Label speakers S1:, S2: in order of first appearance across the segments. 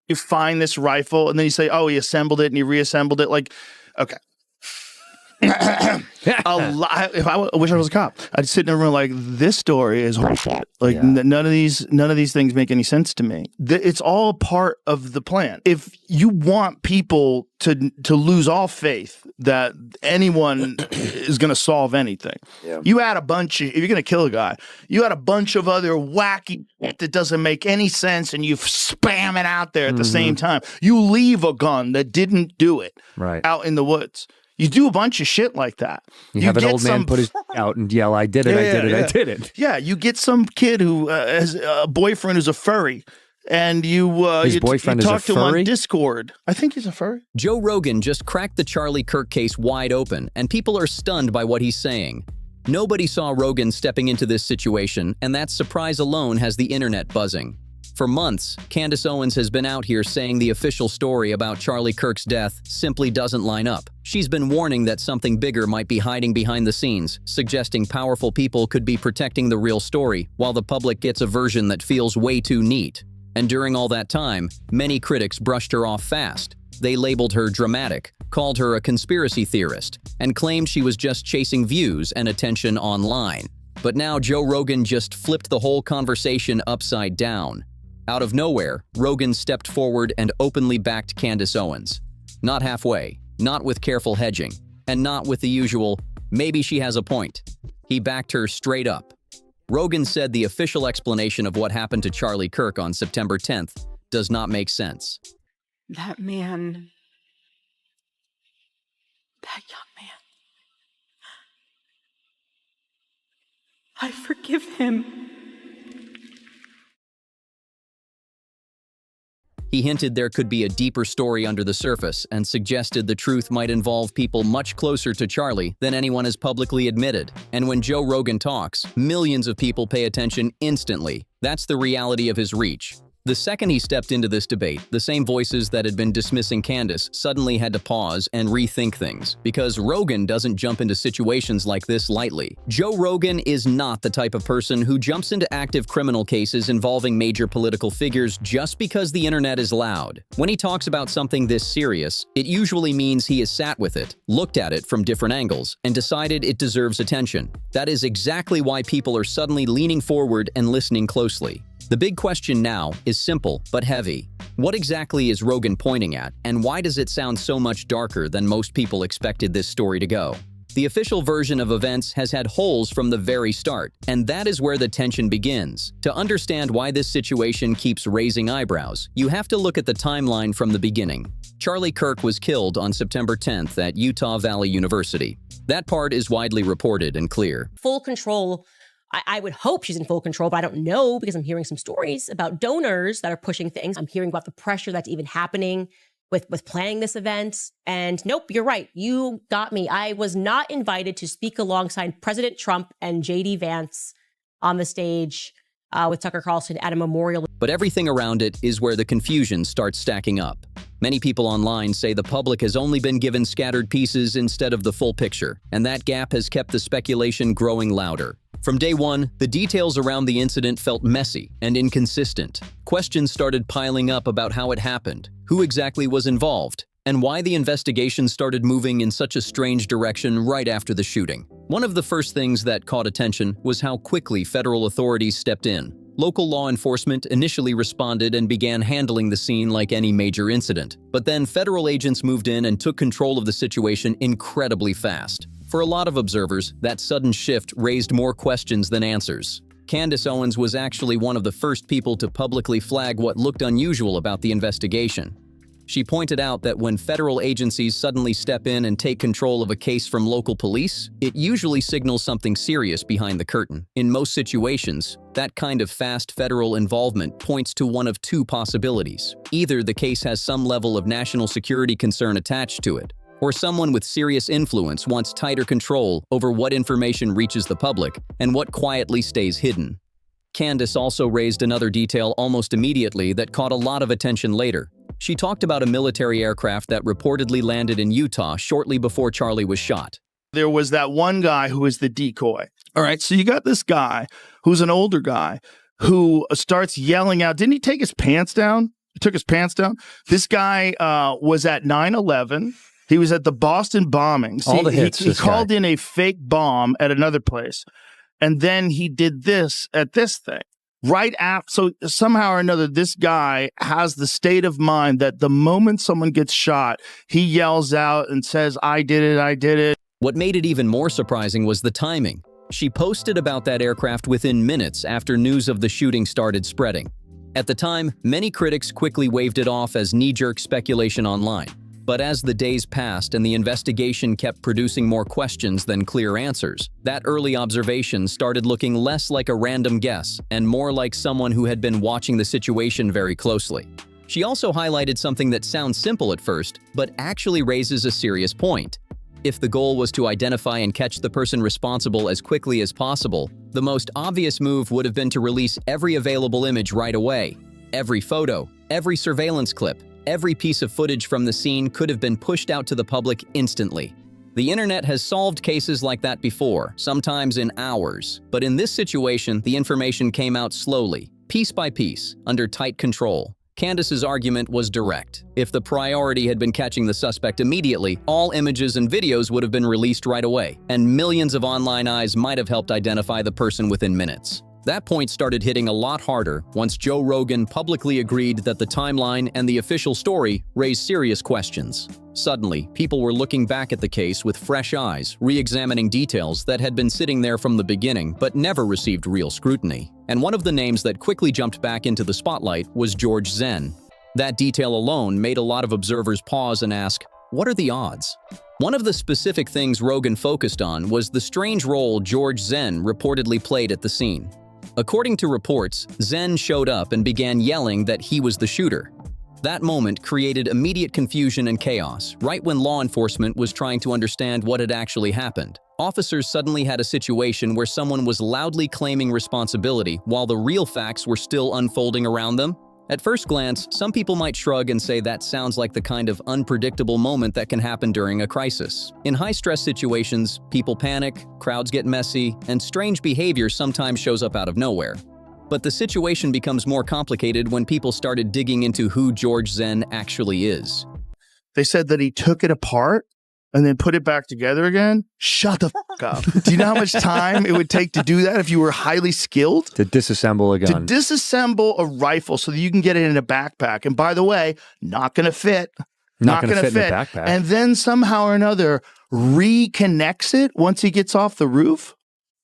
S1: you find this rifle, and then you say, oh, he assembled it and he reassembled it. Like, okay. If I wish I was a cop, I'd sit in a room like, this story is horseshit. Like none of these things make any sense to me. It's all part of the plan. If you want people to lose all faith that anyone is going to solve anything, you add a bunch of, if you're going to kill a guy, you add a bunch of other wacky shit that doesn't make any sense, and you spam it out there at the same time. You leave a gun that didn't do it out in the woods. You do a bunch of shit like that.
S2: You have an old man put his out and yell, I did it, I did it.
S1: Yeah, you get some kid who has a boyfriend who's a furry, and you talk to him on Discord. I think he's a furry.
S3: Joe Rogan just cracked the Charlie Kirk case wide open, and people are stunned by what he's saying. Nobody saw Rogan stepping into this situation, and that surprise alone has the internet buzzing. For months, Candace Owens has been out here saying the official story about Charlie Kirk's death simply doesn't line up. She's been warning that something bigger might be hiding behind the scenes, suggesting powerful people could be protecting the real story, while the public gets a version that feels way too neat. And during all that time, many critics brushed her off fast. They labeled her dramatic, called her a conspiracy theorist, and claimed she was just chasing views and attention online. But now Joe Rogan just flipped the whole conversation upside down. Out of nowhere, Rogan stepped forward and openly backed Candace Owens. Not halfway, not with careful hedging, and not with the usual, maybe she has a point. He backed her straight up. Rogan said the official explanation of what happened to Charlie Kirk on September 10th does not make sense.
S4: That man, that young man, I forgive him.
S3: He hinted there could be a deeper story under the surface and suggested the truth might involve people much closer to Charlie than anyone has publicly admitted. And when Joe Rogan talks, millions of people pay attention instantly. That's the reality of his reach. The second he stepped into this debate, the same voices that had been dismissing Candace suddenly had to pause and rethink things, because Rogan doesn't jump into situations like this lightly. Joe Rogan is not the type of person who jumps into active criminal cases involving major political figures just because the internet is loud. When he talks about something this serious, it usually means he has sat with it, looked at it from different angles, and decided it deserves attention. That is exactly why people are suddenly leaning forward and listening closely. The big question now is simple but heavy. What exactly is Rogan pointing at, and why does it sound so much darker than most people expected this story to go? The official version of events has had holes from the very start, and that is where the tension begins. To understand why this situation keeps raising eyebrows, you have to look at the timeline from the beginning. Charlie Kirk was killed on September 10th at Utah Valley University. That part is widely reported and clear.
S5: Full control. I would hope she's in full control, but I don't know because I'm hearing some stories about donors that are pushing things. I'm hearing about the pressure that's even happening with planning this event. And nope, you're right. You got me. I was not invited to speak alongside President Trump and J.D. Vance on the stage with Tucker Carlson at a memorial.
S3: But everything around it is where the confusion starts stacking up. Many people online say the public has only been given scattered pieces instead of the full picture, and that gap has kept the speculation growing louder. From day one, the details around the incident felt messy and inconsistent. Questions started piling up about how it happened, who exactly was involved, and why the investigation started moving in such a strange direction right after the shooting. One of the first things that caught attention was how quickly federal authorities stepped in. Local law enforcement initially responded and began handling the scene like any major incident. But then federal agents moved in and took control of the situation incredibly fast. For a lot of observers, that sudden shift raised more questions than answers. Candace Owens was actually one of the first people to publicly flag what looked unusual about the investigation. She pointed out that when federal agencies suddenly step in and take control of a case from local police, it usually signals something serious behind the curtain. In most situations, that kind of fast federal involvement points to one of two possibilities. Either the case has some level of national security concern attached to it, or someone with serious influence wants tighter control over what information reaches the public and what quietly stays hidden. Candace also raised another detail almost immediately that caught a lot of attention later. She talked about a military aircraft that reportedly landed in Utah shortly before Charlie was shot.
S1: There was that one guy who was the decoy. All right, so you got this guy who's an older guy who starts yelling out. Didn't he take his pants down He took his pants down. This guy was at 9/11. He was at the Boston bombing.
S2: All the hits.
S1: He called in a fake bomb at another place. And then he did this at this thing. Right after, so somehow or another, this guy has the state of mind that the moment someone gets shot, he yells out and says, I did it, I did it.
S3: What made it even more surprising was the timing. She posted about that aircraft within minutes after news of the shooting started spreading. At the time, many critics quickly waved it off as knee-jerk speculation online. But as the days passed and the investigation kept producing more questions than clear answers, that early observation started looking less like a random guess and more like someone who had been watching the situation very closely. She also highlighted something that sounds simple at first, but actually raises a serious point. If the goal was to identify and catch the person responsible as quickly as possible, the most obvious move would have been to release every available image right away. Every photo, every surveillance clip, every piece of footage from the scene could have been pushed out to the public instantly. The internet has solved cases like that before, sometimes in hours. But in this situation, the information came out slowly, piece by piece, under tight control. Candace's argument was direct. If the priority had been catching the suspect immediately, all images and videos would have been released right away, and millions of online eyes might have helped identify the person within minutes. That point started hitting a lot harder once Joe Rogan publicly agreed that the timeline and the official story raised serious questions. Suddenly, people were looking back at the case with fresh eyes, re-examining details that had been sitting there from the beginning but never received real scrutiny. And one of the names that quickly jumped back into the spotlight was George Zen. That detail alone made a lot of observers pause and ask, what are the odds? One of the specific things Rogan focused on was the strange role George Zen reportedly played at the scene. According to reports, Zen showed up and began yelling that he was the shooter. That moment created immediate confusion and chaos, right when law enforcement was trying to understand what had actually happened. Officers suddenly had a situation where someone was loudly claiming responsibility while the real facts were still unfolding around them. At first glance, some people might shrug and say that sounds like the kind of unpredictable moment that can happen during a crisis. In high-stress situations, people panic, crowds get messy, and strange behavior sometimes shows up out of nowhere. But the situation becomes more complicated when people started digging into who George Zen actually is.
S1: They said that he took it apart and then put it back together again. Shut the fuck up. Do you know how much time it would take to do that if you were highly skilled?
S2: To disassemble a gun.
S1: To disassemble a rifle so that you can get it in a backpack. And by the way, not going to fit.
S2: Not going to fit in a backpack.
S1: And then somehow or another reconnects it once he gets off the roof?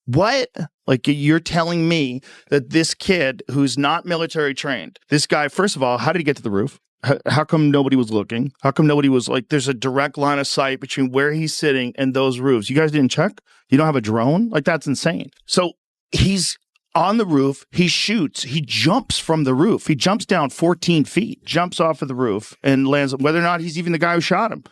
S1: What? Like, you're telling me that this kid who's not military trained, this guy, first of all, how did he get to the roof? How come nobody was looking? How come nobody was like, there's a direct line of sight between where he's sitting and those roofs? You guys didn't check? You don't have a drone? Like, that's insane. So he's on the roof, he shoots, he jumps from the roof. He jumps down 14 feet, jumps off of the roof and lands, whether or not he's even the guy who shot him.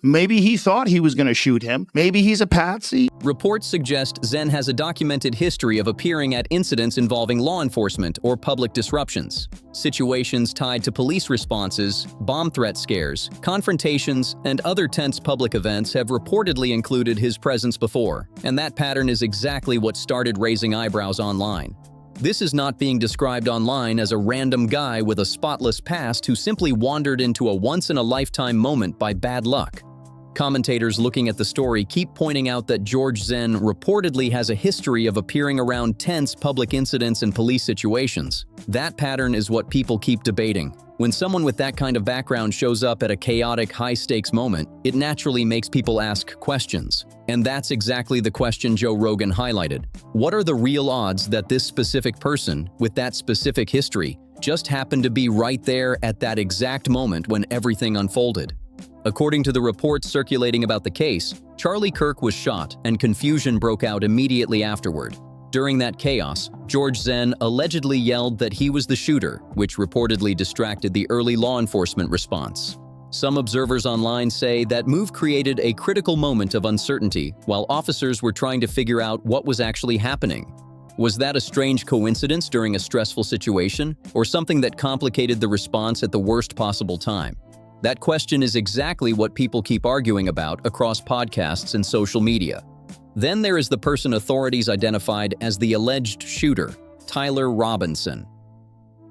S1: Maybe he thought he was going to shoot him. Maybe he's a patsy.
S3: Reports suggest Zen has a documented history of appearing at incidents involving law enforcement or public disruptions. Situations tied to police responses, bomb threat scares, confrontations, and other tense public events have reportedly included his presence before, and that pattern is exactly what started raising eyebrows online. This is not being described online as a random guy with a spotless past who simply wandered into a once-in-a-lifetime moment by bad luck. Commentators looking at the story keep pointing out that George Zen reportedly has a history of appearing around tense public incidents and police situations. That pattern is what people keep debating. When someone with that kind of background shows up at a chaotic, high-stakes moment, it naturally makes people ask questions. And that's exactly the question Joe Rogan highlighted. What are the real odds that this specific person, with that specific history, just happened to be right there at that exact moment when everything unfolded? According to the reports circulating about the case, Charlie Kirk was shot and confusion broke out immediately afterward. During that chaos, George Zen allegedly yelled that he was the shooter, which reportedly distracted the early law enforcement response. Some observers online say that move created a critical moment of uncertainty while officers were trying to figure out what was actually happening. Was that a strange coincidence during a stressful situation, or something that complicated the response at the worst possible time? That question is exactly what people keep arguing about across podcasts and social media. Then there is the person authorities identified as the alleged shooter, Tyler Robinson.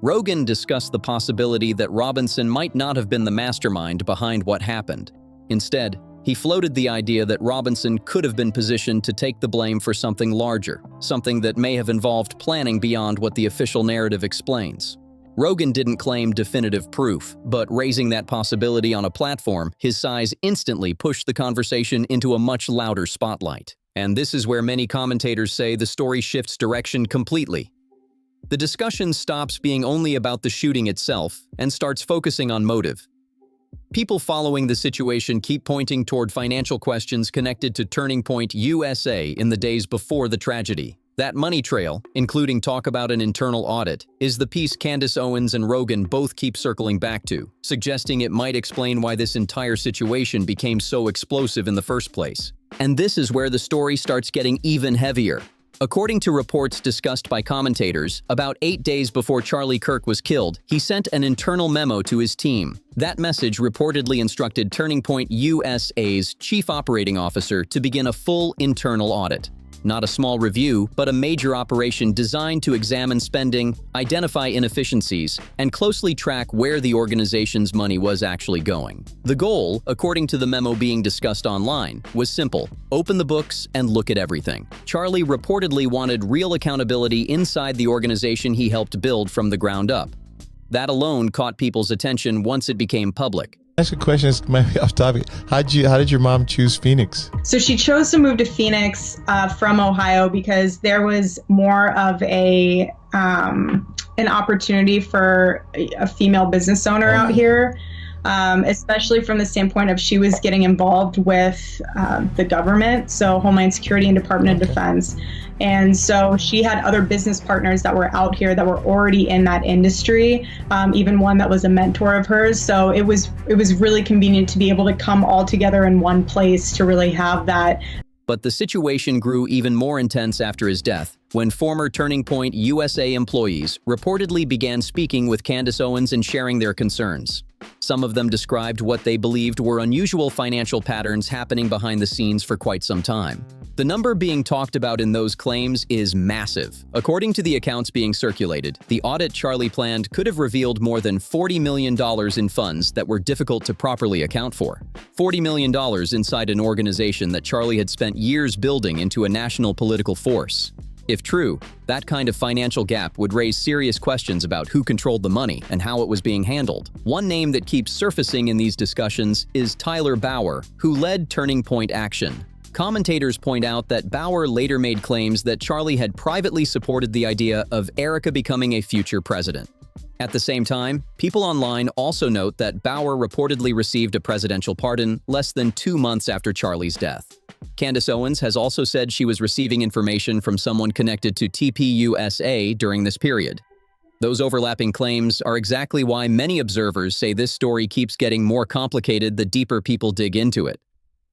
S3: Rogan discussed the possibility that Robinson might not have been the mastermind behind what happened. Instead, he floated the idea that Robinson could have been positioned to take the blame for something larger, something that may have involved planning beyond what the official narrative explains. Rogan didn't claim definitive proof, but raising that possibility on a platform his size instantly pushed the conversation into a much louder spotlight. And this is where many commentators say the story shifts direction completely. The discussion stops being only about the shooting itself and starts focusing on motive. People following the situation keep pointing toward financial questions connected to Turning Point USA in the days before the tragedy. That money trail, including talk about an internal audit, is the piece Candace Owens and Rogan both keep circling back to, suggesting it might explain why this entire situation became so explosive in the first place. And this is where the story starts getting even heavier. According to reports discussed by commentators, about 8 days before Charlie Kirk was killed, he sent an internal memo to his team. That message reportedly instructed Turning Point USA's chief operating officer to begin a full internal audit. Not a small review, but a major operation designed to examine spending, identify inefficiencies, and closely track where the organization's money was actually going. The goal, according to the memo being discussed online, was simple: open the books and look at everything. Charlie reportedly wanted real accountability inside the organization he helped build from the ground up. That alone caught people's attention once it became public.
S6: Ask a question, this might be off topic. How did your mom choose Phoenix?
S7: So she chose to move to Phoenix from Ohio because there was more of an opportunity for a female business owner out here, especially from the standpoint of she was getting involved with the government, so Homeland Security and Department of Defense. And so she had other business partners that were out here that were already in that industry, even one that was a mentor of hers. So it was really convenient to be able to come all together in one place to really have that.
S3: But the situation grew even more intense after his death, when former Turning Point USA employees reportedly began speaking with Candace Owens and sharing their concerns. Some of them described what they believed were unusual financial patterns happening behind the scenes for quite some time. The number being talked about in those claims is massive. According to the accounts being circulated, the audit Charlie planned could have revealed more than $40 million in funds that were difficult to properly account for. $40 million inside an organization that Charlie had spent years building into a national political force. If true, that kind of financial gap would raise serious questions about who controlled the money and how it was being handled. One name that keeps surfacing in these discussions is Tyler Bauer, who led Turning Point Action. Commentators point out that Bauer later made claims that Charlie had privately supported the idea of Erika becoming a future president. At the same time, people online also note that Bauer reportedly received a presidential pardon less than 2 months after Charlie's death. Candace Owens has also said she was receiving information from someone connected to TPUSA during this period. Those overlapping claims are exactly why many observers say this story keeps getting more complicated the deeper people dig into it.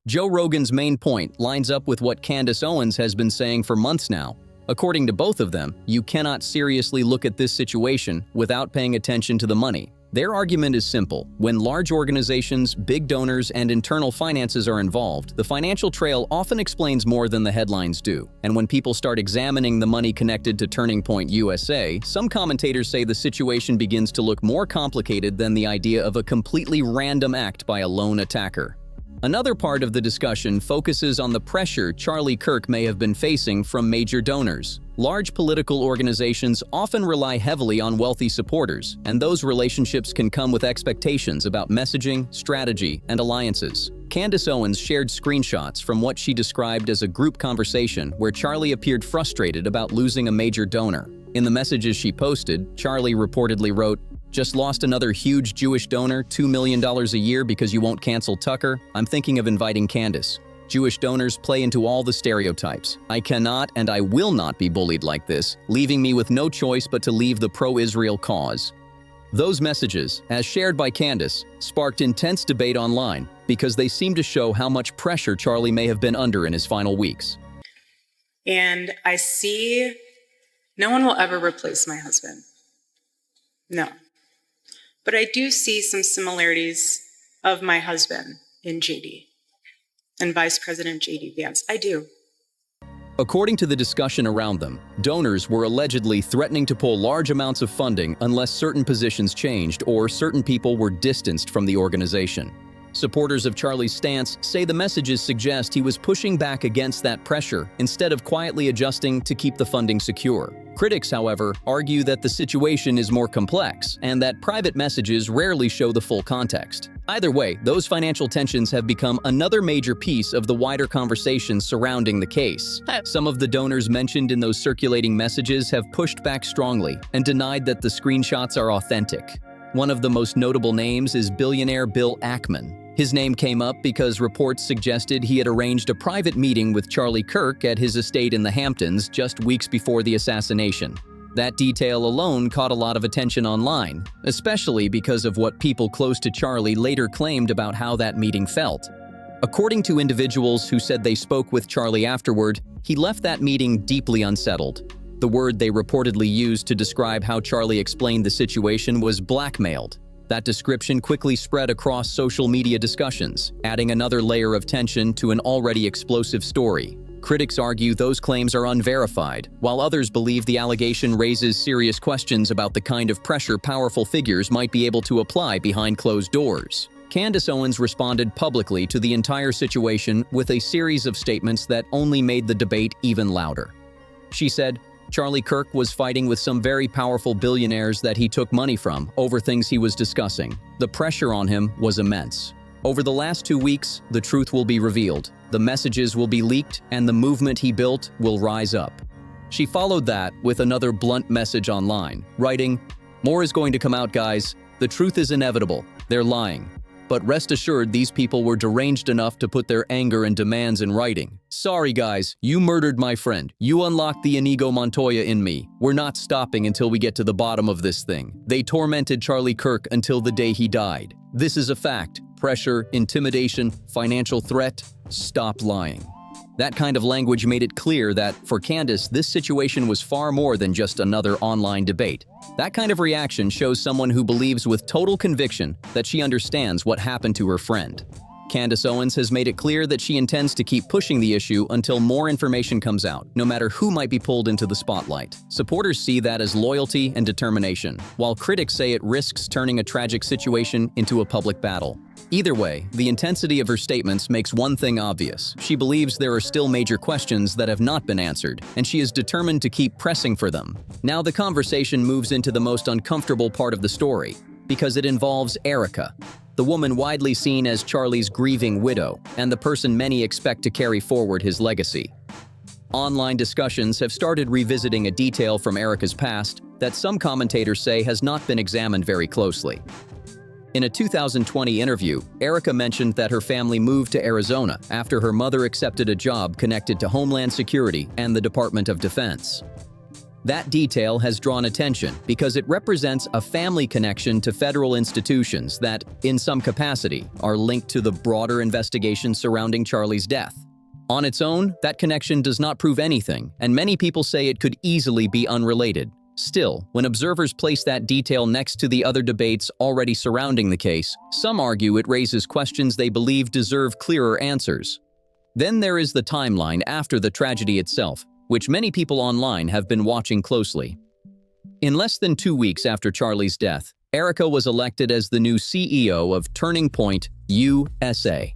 S3: Joe Rogan's main point lines up with what Candace Owens has been saying for months now. According to both of them, you cannot seriously look at this situation without paying attention to the money. Their argument is simple. When large organizations, big donors, and internal finances are involved, the financial trail often explains more than the headlines do. And when people start examining the money connected to Turning Point USA, some commentators say the situation begins to look more complicated than the idea of a completely random act by a lone attacker. Another part of the discussion focuses on the pressure Charlie Kirk may have been facing from major donors. Large political organizations often rely heavily on wealthy supporters, and those relationships can come with expectations about messaging, strategy, and alliances. Candace Owens shared screenshots from what she described as a group conversation where Charlie appeared frustrated about losing a major donor. In the messages she posted, Charlie reportedly wrote, "Just lost another huge Jewish donor, $2 million a year because you won't cancel Tucker? I'm thinking of inviting Candace. Jewish donors play into all the stereotypes. I cannot and I will not be bullied like this, leaving me with no choice but to leave the pro-Israel cause." Those messages, as shared by Candace, sparked intense debate online because they seem to show how much pressure Charlie may have been under in his final weeks.
S8: And I see no one will ever replace my husband. No. But I do see some similarities of my husband in JD and Vice President JD Vance. I do.
S3: According to the discussion around them, donors were allegedly threatening to pull large amounts of funding unless certain positions changed or certain people were distanced from the organization. Supporters of Charlie's stance say the messages suggest he was pushing back against that pressure instead of quietly adjusting to keep the funding secure. Critics, however, argue that the situation is more complex and that private messages rarely show the full context. Either way, those financial tensions have become another major piece of the wider conversation surrounding the case. Some of the donors mentioned in those circulating messages have pushed back strongly and denied that the screenshots are authentic. One of the most notable names is billionaire Bill Ackman. His name came up because reports suggested he had arranged a private meeting with Charlie Kirk at his estate in the Hamptons just weeks before the assassination. That detail alone caught a lot of attention online, especially because of what people close to Charlie later claimed about how that meeting felt. According to individuals who said they spoke with Charlie afterward, he left that meeting deeply unsettled. The word they reportedly used to describe how Charlie explained the situation was blackmailed. That description quickly spread across social media discussions, adding another layer of tension to an already explosive story. Critics argue those claims are unverified, while others believe the allegation raises serious questions about the kind of pressure powerful figures might be able to apply behind closed doors. Candace Owens responded publicly to the entire situation with a series of statements that only made the debate even louder. She said, Charlie Kirk was fighting with some very powerful billionaires that he took money from over things he was discussing. The pressure on him was immense. Over the last 2 weeks, the truth will be revealed, the messages will be leaked, and the movement he built will rise up. She followed that with another blunt message online, writing, "More is going to come out, guys. The truth is inevitable. They're lying. But rest assured, these people were deranged enough to put their anger and demands in writing. Sorry guys, you murdered my friend. You unlocked the Inigo Montoya in me. We're not stopping until we get to the bottom of this thing. They tormented Charlie Kirk until the day he died. This is a fact. Pressure, intimidation, financial threat. Stop lying." That kind of language made it clear that, for Candace, this situation was far more than just another online debate. That kind of reaction shows someone who believes with total conviction that she understands what happened to her friend. Candace Owens has made it clear that she intends to keep pushing the issue until more information comes out, no matter who might be pulled into the spotlight. Supporters see that as loyalty and determination, while critics say it risks turning a tragic situation into a public battle. Either way, the intensity of her statements makes one thing obvious. She believes there are still major questions that have not been answered, and she is determined to keep pressing for them. Now the conversation moves into the most uncomfortable part of the story, because it involves Erika, the woman widely seen as Charlie's grieving widow, and the person many expect to carry forward his legacy. Online discussions have started revisiting a detail from Erika's past that some commentators say has not been examined very closely. In a 2020 interview, Erika mentioned that her family moved to Arizona after her mother accepted a job connected to Homeland Security and the Department of Defense. That detail has drawn attention because it represents a family connection to federal institutions that, in some capacity, are linked to the broader investigation surrounding Charlie's death. On its own, that connection does not prove anything, and many people say it could easily be unrelated. Still, when observers place that detail next to the other debates already surrounding the case, some argue it raises questions they believe deserve clearer answers. Then there is the timeline after the tragedy itself, which many people online have been watching closely. In less than 2 weeks after Charlie's death, Erika was elected as the new CEO of Turning Point USA.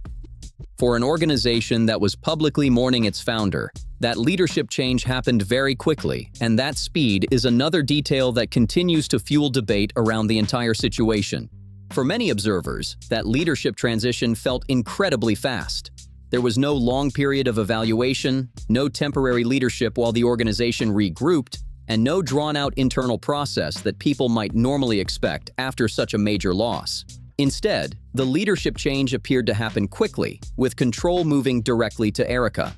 S3: For an organization that was publicly mourning its founder, that leadership change happened very quickly, and that speed is another detail that continues to fuel debate around the entire situation. For many observers, that leadership transition felt incredibly fast. There was no long period of evaluation, no temporary leadership while the organization regrouped, and no drawn-out internal process that people might normally expect after such a major loss. Instead, the leadership change appeared to happen quickly, with control moving directly to Erika.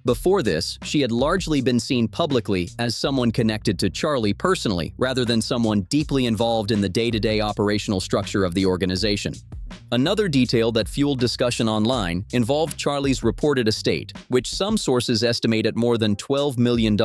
S3: Before this, she had largely been seen publicly as someone connected to Charlie personally, rather than someone deeply involved in the day-to-day operational structure of the organization. Another detail that fueled discussion online involved Charlie's reported estate, which some sources estimate at more than $12 million.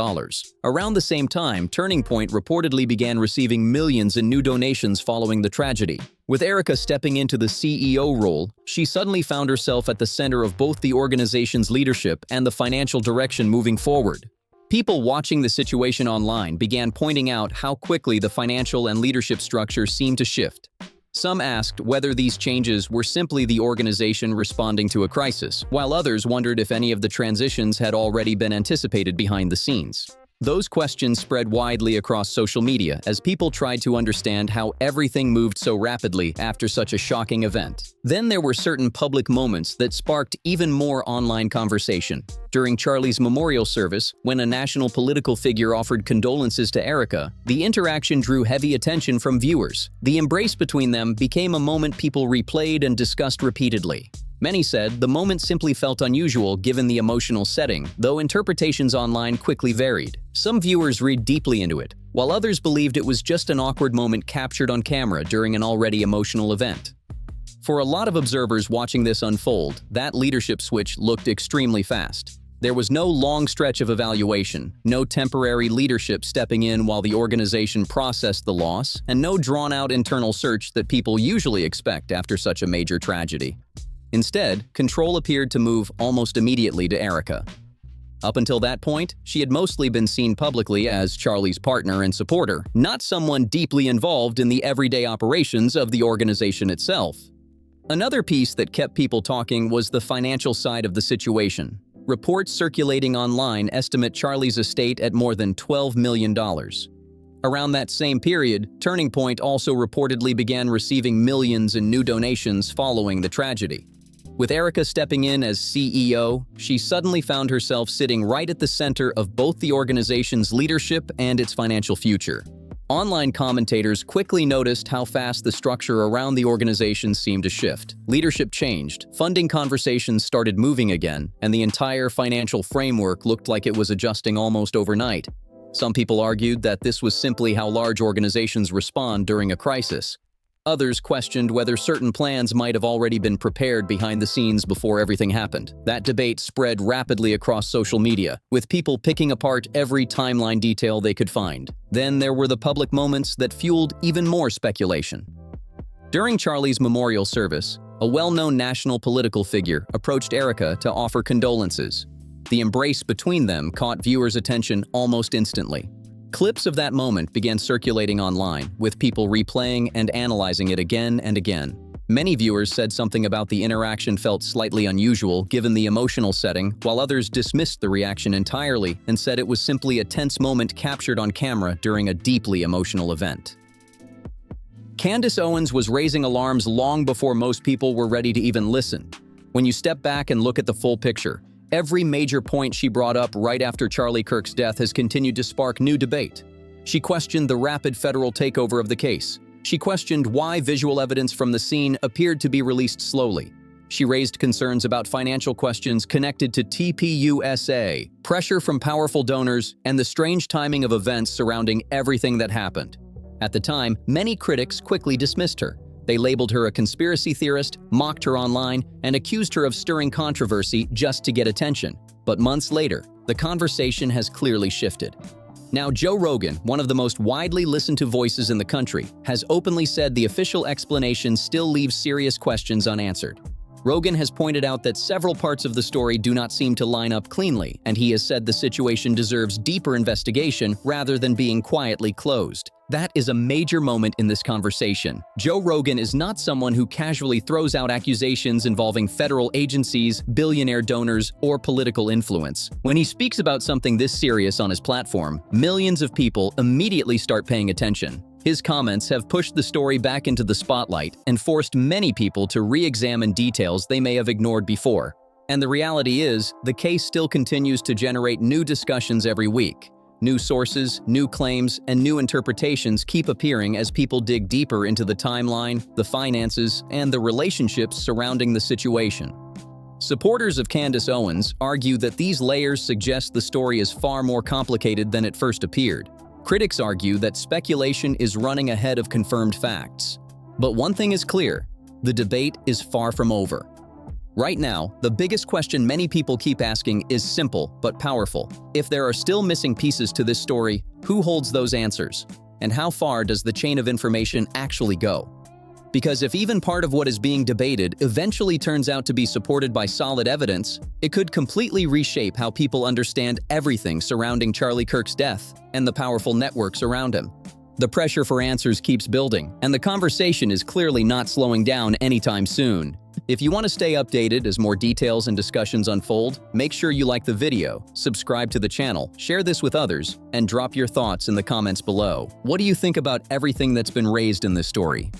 S3: Around the same time, Turning Point reportedly began receiving millions in new donations following the tragedy. With Erika stepping into the CEO role, she suddenly found herself at the center of both the organization's leadership and the financial direction moving forward. People watching the situation online began pointing out how quickly the financial and leadership structure seemed to shift. Some asked whether these changes were simply the organization responding to a crisis, while others wondered if any of the transitions had already been anticipated behind the scenes. Those questions spread widely across social media as people tried to understand how everything moved so rapidly after such a shocking event. Then there were certain public moments that sparked even more online conversation. During Charlie's memorial service, when a national political figure offered condolences to Erika, the interaction drew heavy attention from viewers. The embrace between them became a moment people replayed and discussed repeatedly. Many said the moment simply felt unusual given the emotional setting, though interpretations online quickly varied. Some viewers read deeply into it, while others believed it was just an awkward moment captured on camera during an already emotional event. For a lot of observers watching this unfold, that leadership switch looked extremely fast. There was no long stretch of evaluation, no temporary leadership stepping in while the organization processed the loss, and no drawn-out internal search that people usually expect after such a major tragedy. Instead, control appeared to move almost immediately to Erika. Up until that point, she had mostly been seen publicly as Charlie's partner and supporter, not someone deeply involved in the everyday operations of the organization itself. Another piece that kept people talking was the financial side of the situation. Reports circulating online estimate Charlie's estate at more than $12 million. Around that same period, Turning Point also reportedly began receiving millions in new donations following the tragedy. With Erika stepping in as CEO, she suddenly found herself sitting right at the center of both the organization's leadership and its financial future. Online commentators quickly noticed how fast the structure around the organization seemed to shift. Leadership changed, funding conversations started moving again, and the entire financial framework looked like it was adjusting almost overnight. Some people argued that this was simply how large organizations respond during a crisis. Others questioned whether certain plans might have already been prepared behind the scenes before everything happened. That debate spread rapidly across social media, with people picking apart every timeline detail they could find. Then there were the public moments that fueled even more speculation. During Charlie's memorial service, a well-known national political figure approached Erika to offer condolences. The embrace between them caught viewers' attention almost instantly. Clips of that moment began circulating online, with people replaying and analyzing it again and again. Many viewers said something about the interaction felt slightly unusual given the emotional setting, while others dismissed the reaction entirely and said it was simply a tense moment captured on camera during a deeply emotional event. Candace Owens was raising alarms long before most people were ready to even listen. When you step back and look at the full picture, every major point she brought up right after Charlie Kirk's death has continued to spark new debate. She questioned the rapid federal takeover of the case. She questioned why visual evidence from the scene appeared to be released slowly. She raised concerns about financial questions connected to TPUSA, pressure from powerful donors, and the strange timing of events surrounding everything that happened. At the time, many critics quickly dismissed her. They labeled her a conspiracy theorist, mocked her online, and accused her of stirring controversy just to get attention. But months later, the conversation has clearly shifted. Now, Joe Rogan, one of the most widely listened to voices in the country, has openly said the official explanation still leaves serious questions unanswered. Rogan has pointed out that several parts of the story do not seem to line up cleanly, and he has said the situation deserves deeper investigation rather than being quietly closed. That is a major moment in this conversation. Joe Rogan is not someone who casually throws out accusations involving federal agencies, billionaire donors, or political influence. When he speaks about something this serious on his platform, millions of people immediately start paying attention. His comments have pushed the story back into the spotlight and forced many people to re-examine details they may have ignored before. And the reality is, the case still continues to generate new discussions every week. New sources, new claims, and new interpretations keep appearing as people dig deeper into the timeline, the finances, and the relationships surrounding the situation. Supporters of Candace Owens argue that these layers suggest the story is far more complicated than it first appeared. Critics argue that speculation is running ahead of confirmed facts. But one thing is clear: the debate is far from over. Right now, the biggest question many people keep asking is simple but powerful. If there are still missing pieces to this story, who holds those answers? And how far does the chain of information actually go? Because if even part of what is being debated eventually turns out to be supported by solid evidence, it could completely reshape how people understand everything surrounding Charlie Kirk's death and the powerful networks around him. The pressure for answers keeps building, and the conversation is clearly not slowing down anytime soon. If you want to stay updated as more details and discussions unfold, make sure you like the video, subscribe to the channel, share this with others, and drop your thoughts in the comments below. What do you think about everything that's been raised in this story?